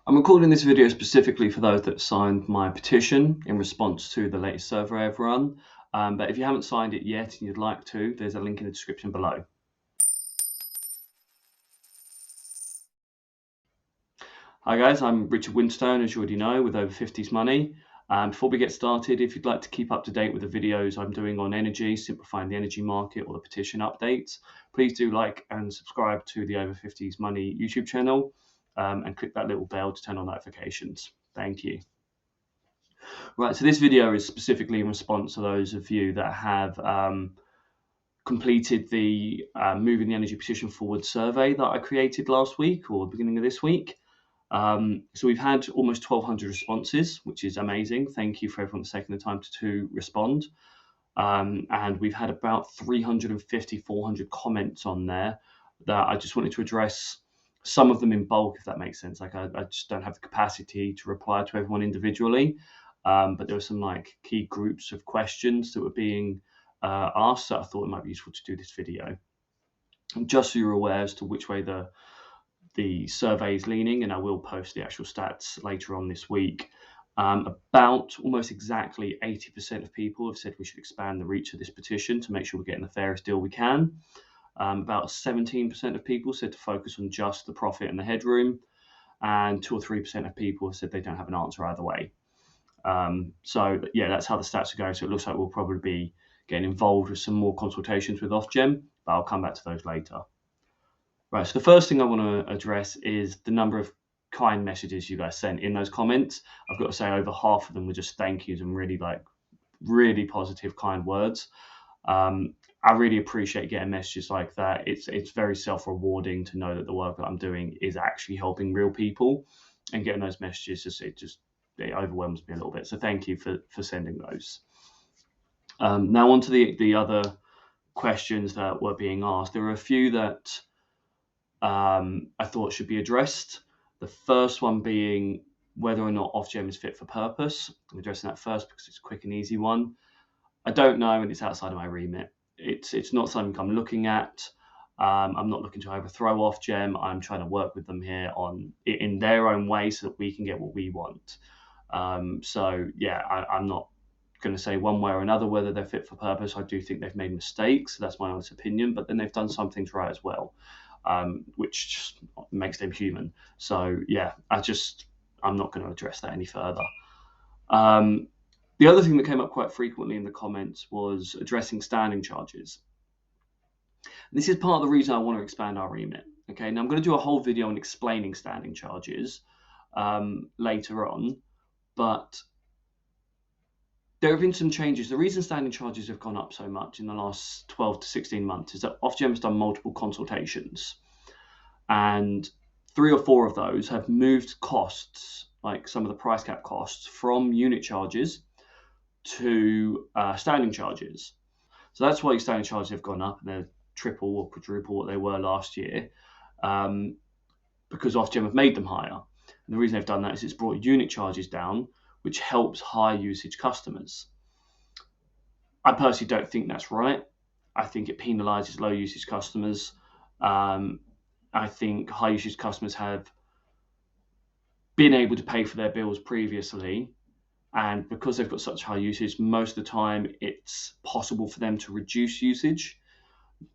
I'm recording this video specifically for those that signed my petition in response to the latest survey I've run. But if you haven't signed it yet and you'd like to, there's a link in the description below. Hi guys, I'm Richard Winstone, as you already know, with Over 50s Money. Before we get started, if you'd like to keep up to date with the videos I'm doing on energy, simplifying the energy market, or the petition updates, please do like and subscribe to the Over 50s Money YouTube channel and click that little bell to turn on notifications. Thank you. Right, so this video is specifically in response to those of you that have completed the Moving the Energy Petition Forward survey that I created last week or the beginning of this week. So we've had almost 1,200 responses, which is amazing. Thank you for everyone that's taken the time to respond. And we've had about 350, 400 comments on there that I just wanted to address, some of them in bulk, if that makes sense. Like I just don't have the capacity to reply to everyone individually. But there were some key groups of questions that were being asked, so I thought it might be useful to do this video. And just so you're aware as to which way the survey is leaning, and I will post the actual stats later on this week. About almost exactly 80% of people have said we should expand the reach of this petition to make sure we're getting the fairest deal we can. About 17% of people said to focus on just the profit and the headroom, and 2 or 3% of people have said they don't have an answer either way. So yeah, that's how the stats are going. So it looks like we'll probably be getting involved with some more consultations with Ofgem, but I'll come back to those later. Right, so the first thing I want to address is the number of kind messages you guys sent in those comments. I've got to say over half of them were just thank yous and really positive, kind words. I really appreciate getting messages like that. It's very self-rewarding to know that the work that I'm doing is actually helping real people, and getting those messages it overwhelms me a little bit. So thank you for sending those. Now on to the other questions that were being asked. There were a few that I thought should be addressed. The first one being whether or not Ofgem is fit for purpose. I'm addressing that first because it's a quick and easy one. I don't know, and it's outside of my remit. It's not something I'm looking at. I'm not looking to overthrow Ofgem. I'm trying to work with them here in their own way so that we can get what we want. So yeah, I'm not going to say one way or another whether they're fit for purpose. I do think they've made mistakes. So that's my honest opinion, but then they've done some things right as well, which just makes them human. So yeah, I'm not going to address that any further. The other thing that came up quite frequently in the comments was addressing standing charges. And this is part of the reason I want to expand our remit. Okay, now I'm going to do a whole video on explaining standing charges later on, but there have been some changes. The reason standing charges have gone up so much in the last 12 to 16 months is that Ofgem has done multiple consultations, and 3 or 4 of those have moved costs, like some of the price cap costs, from unit charges to standing charges. So that's why your standing charges have gone up, and they're triple or quadruple what they were last year, because Ofgem have made them higher. And the reason they've done that is it's brought unit charges down, which helps high usage customers. I personally don't think that's right. I think it penalizes low usage customers. I think high usage customers have been able to pay for their bills previously, and because they've got such high usage, most of the time it's possible for them to reduce usage.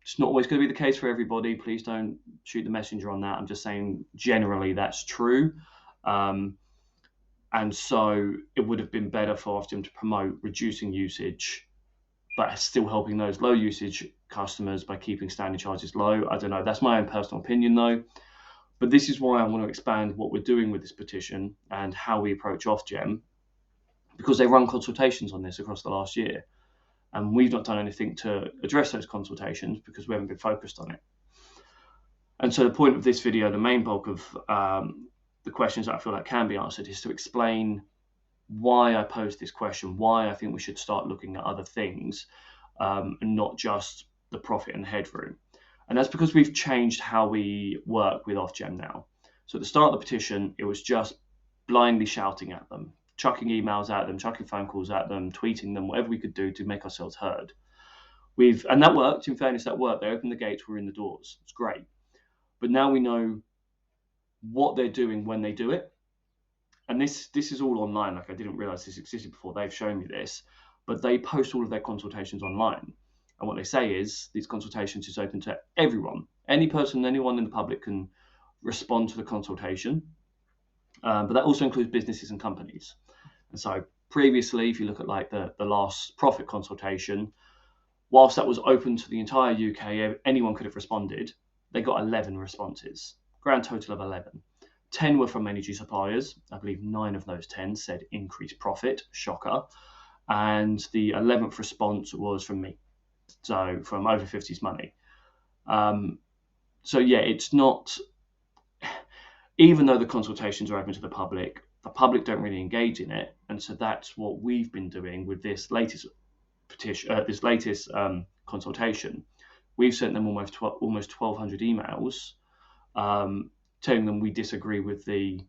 It's not always going to be the case for everybody. Please don't shoot the messenger on that. I'm just saying generally that's true. And so it would have been better for Ofgem to promote reducing usage, but still helping those low usage customers by keeping standing charges low. I don't know. That's my own personal opinion though. But this is why I want to expand what we're doing with this petition and how we approach Ofgem, because they run consultations on this across the last year. And we've not done anything to address those consultations because we haven't been focused on it. And so the point of this video, the main bulk of the questions that I feel like can be answered, is to explain why I posed this question, why I think we should start looking at other things and not just the profit and headroom. And that's because we've changed how we work with Ofgem now. So at the start of the petition, it was just blindly shouting at them, chucking emails at them, chucking phone calls at them, tweeting them, whatever we could do to make ourselves heard. And that worked. In fairness, that worked. They opened the gates, we're in the doors. It's great. But now we know what they're doing when they do it, and this is all online. Like, I didn't realize this existed before. They've shown me this, but they post all of their consultations online. And what they say is these consultations is open to everyone. Any person, anyone in the public can respond to the consultation. But that also includes businesses and companies. And so previously, if you look at like the last profit consultation, whilst that was open to the entire UK, anyone could have responded. They got 11 responses, grand total of 11. 10 were from energy suppliers. I believe 9 of those 10 said increased profit, shocker. And the 11th response was from me, so from Over 50s Money. So yeah, it's not, even though the consultations are open to the public don't really engage in it. And so that's what we've been doing with this latest petition, this latest consultation. We've sent them almost 1,200 emails telling them we disagree with the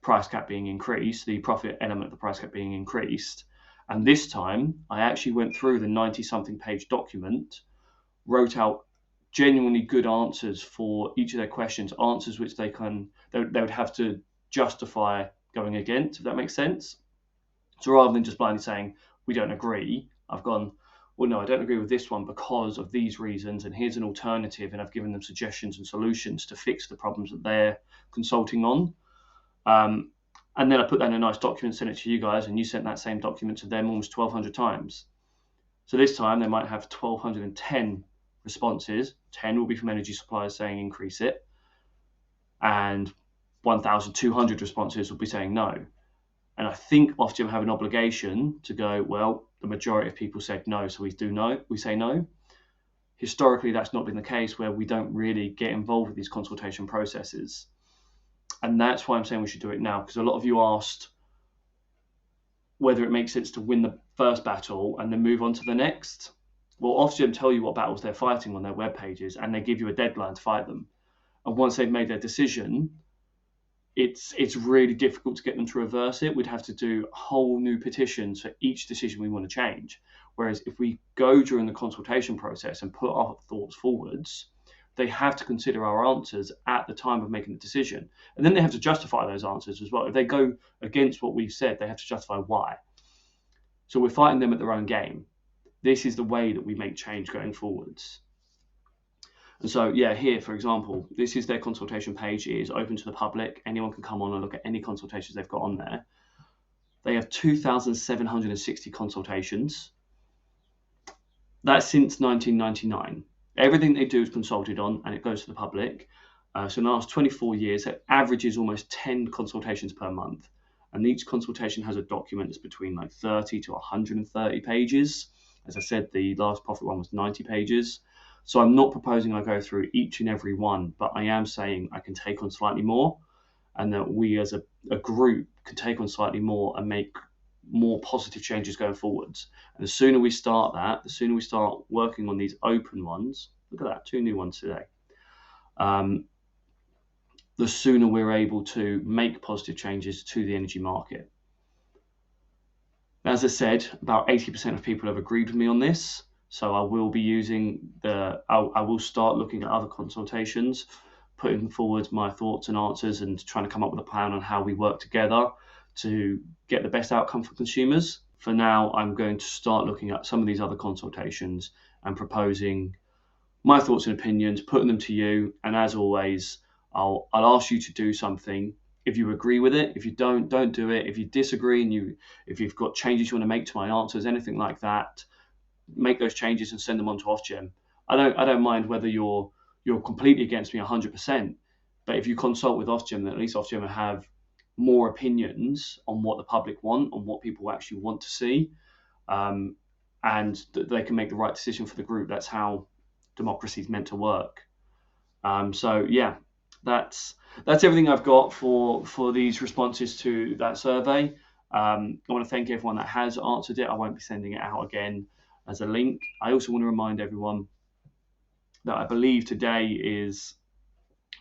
price cap being increased, the profit element of the price cap being increased. And this time, I actually went through the 90-something page document, wrote out genuinely good answers for each of their questions, answers which they would have to justify going against, if that makes sense. So rather than just blindly saying, we don't agree, I've gone, well, no, I don't agree with this one because of these reasons, and here's an alternative, and I've given them suggestions and solutions to fix the problems that they're consulting on. And then I put that in a nice document, sent it to you guys, and you sent that same document to them almost 1,200 times. So this time they might have 1,210 responses. 10 will be from energy suppliers saying increase it, and 1,200 responses will be saying no. And I think Ofgem have an obligation to go, well, the majority of people said no, so we say no. Historically, that's not been the case, where we don't really get involved with these consultation processes. And that's why I'm saying we should do it now, because a lot of you asked whether it makes sense to win the first battle and then move on to the next. Well, Ofgem tell you what battles they're fighting on their web pages, and they give you a deadline to fight them. And once they've made their decision, it's really difficult to get them to reverse it. We'd have to do whole new petitions for each decision we want to change. Whereas if we go during the consultation process and put our thoughts forwards, they have to consider our answers at the time of making the decision. And then they have to justify those answers as well. If they go against what we've said, they have to justify why. So we're fighting them at their own game. This is the way that we make change going forwards. And so, yeah, here, for example, this is their consultation page. It is open to the public. Anyone can come on and look at any consultations they've got on there. They have 2,760 consultations. That's since 1999. Everything they do is consulted on, and it goes to the public. So in the last 24 years, it averages almost 10 consultations per month. And each consultation has a document that's between like 30 to 130 pages. As I said, the last profit one was 90 pages. So I'm not proposing I go through each and every one, but I am saying I can take on slightly more, and that we as a group can take on slightly more and make more positive changes going forwards. And the sooner we start that, the sooner we start working on these open ones, look at that, 2 new ones today, the sooner we're able to make positive changes to the energy market. As I said, about 80% of people have agreed with me on this. So I will be using I will start looking at other consultations, putting forward my thoughts and answers, and trying to come up with a plan on how we work together to get the best outcome for consumers. For now, I'm going to start looking at some of these other consultations and proposing my thoughts and opinions, putting them to you. And as always, I'll ask you to do something. If you agree with it, if you don't do it. If you disagree and if you've got changes you want to make to my answers, anything like that, make those changes and send them on to Ofgem. I don't mind whether you're completely against me 100%, but if you consult with Ofgem, then at least Ofgem will have more opinions on what the public want, on what people actually want to see, and they can make the right decision for the group. That's how democracy is meant to work. So yeah, that's everything I've got for these responses to that survey. I want to thank everyone that has answered it. I won't be sending it out again as a link. I also want to remind everyone that I believe today is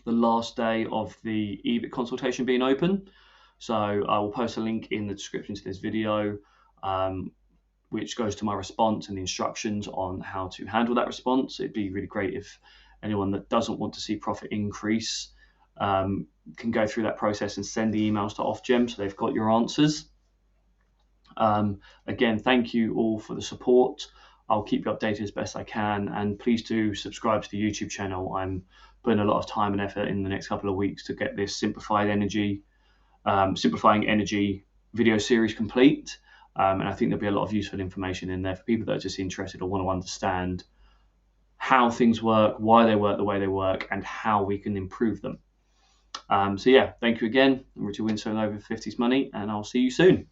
the last day of the EBIT consultation being open. So I will post a link in the description to this video, which goes to my response and the instructions on how to handle that response. It'd be really great if anyone that doesn't want to see profit increase can go through that process and send the emails to Ofgem so they've got your answers. Again, thank you all for the support. I'll keep you updated as best I can, and please do subscribe to the YouTube channel. I'm putting a lot of time and effort in the next couple of weeks to get this simplifying energy video series complete, and I think there'll be a lot of useful information in there for people that are just interested or want to understand how things work, why they work the way they work, and how we can improve them. So yeah, thank you again. I'm Richard Winslow, over 50s Money, and I'll see you soon.